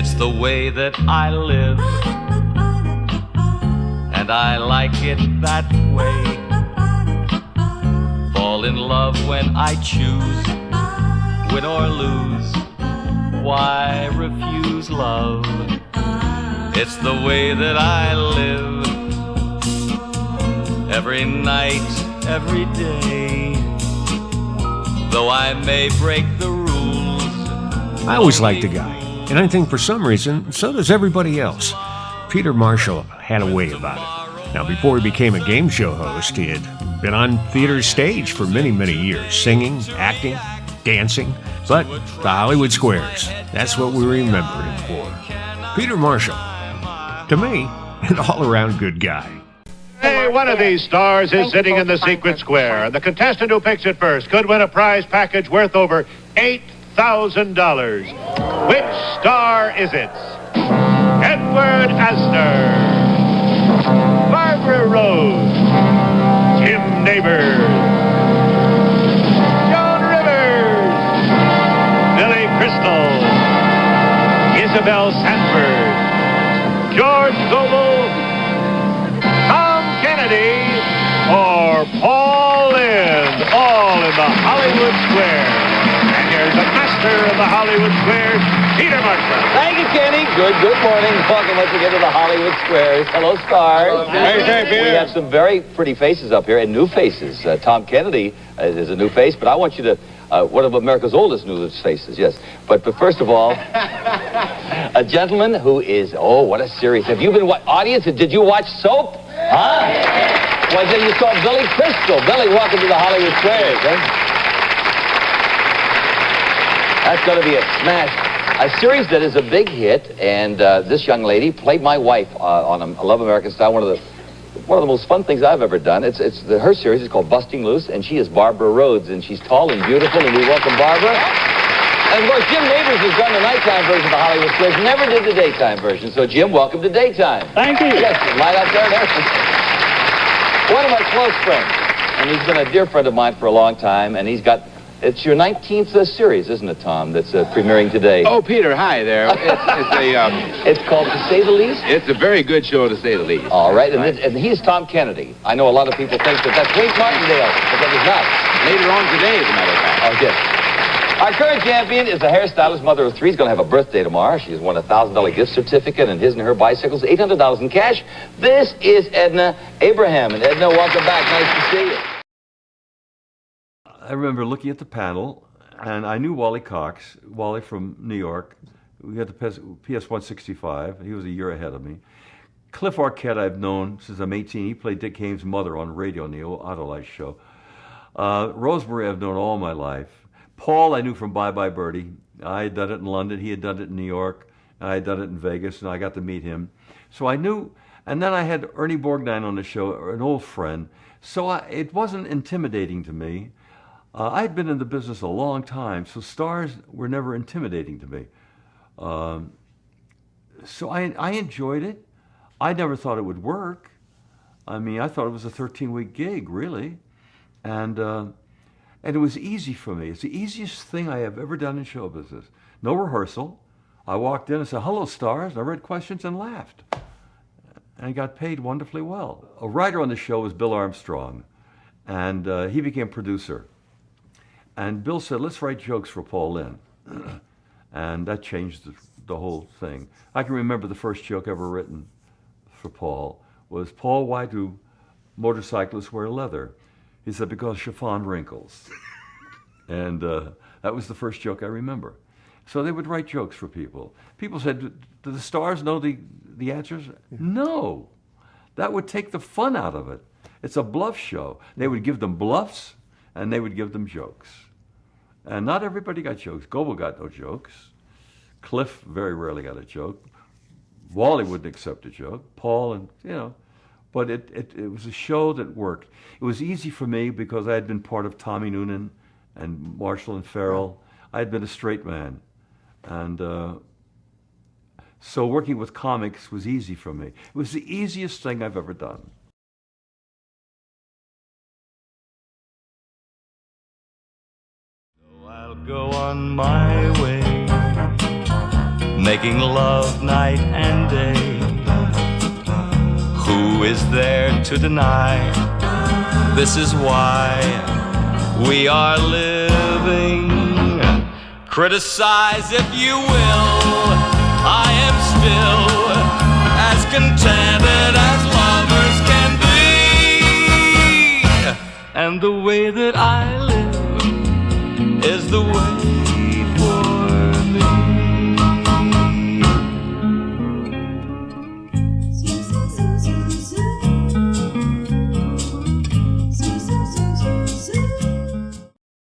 It's the way that I live, and I like it that way. Fall in love when I choose, win or lose, why refuse love? It's the way that I live, every night, every day. Though I may break the rules, I always liked the guy, and I think for some reason, so does everybody else. Peter Marshall had a way about it. Now, before he became a game show host, he had been on theater stage for many, many years, singing, acting, dancing, but the Hollywood Squares, that's what we remember him for. Peter Marshall, to me, an all-around good guy. Hey, one of these stars is sitting in the secret square, and the contestant who picks it first could win a prize package worth over $8,000. Which star is it? Edward Asner, Barbara Rose, Jim Neighbors, Joan Rivers, Billy Crystal, Isabel Sanford, George Gobel, Tom Kennedy, or Paul Lynde, all in the Hollywood Square. And here's the master of the Hollywood Square, Peter Marshall. Thank you, Kenny. Good morning. Welcome once again to the Hollywood Squares. Hello, stars. Hey, Peter. We have some very pretty faces up here, and new faces. Tom Kennedy is a new face, but I want you to, one of America's oldest newest faces, yes. But first of all, a gentleman who is, oh, what a series. Have you been, audience, did you watch Soap? Huh? Well, then you saw Billy Crystal. Billy, welcome to the Hollywood Squares. That's going to be a smash. A series that is a big hit, and this young lady played my wife on a Love American Style, one of the most fun things I've ever done. Her series is called Busting Loose, and she is Barbara Rhodes, and she's tall and beautiful, and we welcome Barbara. And of course, Jim Neighbors has done the nighttime version of the Hollywood Squares, never did the daytime version. So Jim, welcome to daytime. Thank you. Yes, light up there and everything. One of my close friends, and he's been a dear friend of mine for a long time, and he's got. It's your 19th series, isn't it, Tom, that's premiering today? Oh, Peter, hi there. It's called To Say the Least? It's a very good show, to say the least. All right, and he's Tom Kennedy. I know a lot of people think that's Wink Martindale, but that is not. Later on today, as a matter of fact. Oh, yes. Our current champion is a hairstylist, mother of three. She's going to have a birthday tomorrow. She's won a $1,000 gift certificate and his and her bicycles, $800 in cash. This is Edna Abraham. And Edna, welcome back. Nice to see you. I remember looking at the panel, and I knew Wally Cox, Wally from New York. We had the PS-165. He was a year ahead of me. Cliff Arquette I've known since I'm 18. He played Dick Haymes' mother on radio on the Autolite show. Rosemary I've known all my life. Paul I knew from Bye Bye Birdie. I had done it in London. He had done it in New York. And I had done it in Vegas, and I got to meet him. So I knew, and then I had Ernie Borgnine on the show, an old friend. So it wasn't intimidating to me. I had been in the business a long time, so stars were never intimidating to me. So I enjoyed it. I never thought it would work. I mean, I thought it was a 13-week gig, really. And it was easy for me. It's the easiest thing I have ever done in show business. No rehearsal. I walked in and said, hello, stars, and I read questions and laughed. And I got paid wonderfully well. A writer on the show was Bill Armstrong, and he became producer. And Bill said, let's write jokes for Paul Lynde. And that changed the whole thing. I can remember the first joke ever written for Paul was, Paul, why do motorcyclists wear leather? He said, because chiffon wrinkles. And that was the first joke I remember. So they would write jokes for people. People said, do the stars know the answers? No. That would take the fun out of it. It's a bluff show. They would give them bluffs, and they would give them jokes. And not everybody got jokes. Goebel got no jokes. Cliff very rarely got a joke. Wally wouldn't accept a joke. Paul, and but it was a show that worked. It was easy for me because I had been part of Tommy Noonan and Marshall and Farrell. I had been a straight man. And so working with comics was easy for me. It was the easiest thing I've ever done. I'll go on my way. making love night and day. Who is there to deny? This is why we are living. Criticize if you will, I am still as contented as lovers can be. And the way that I live is the way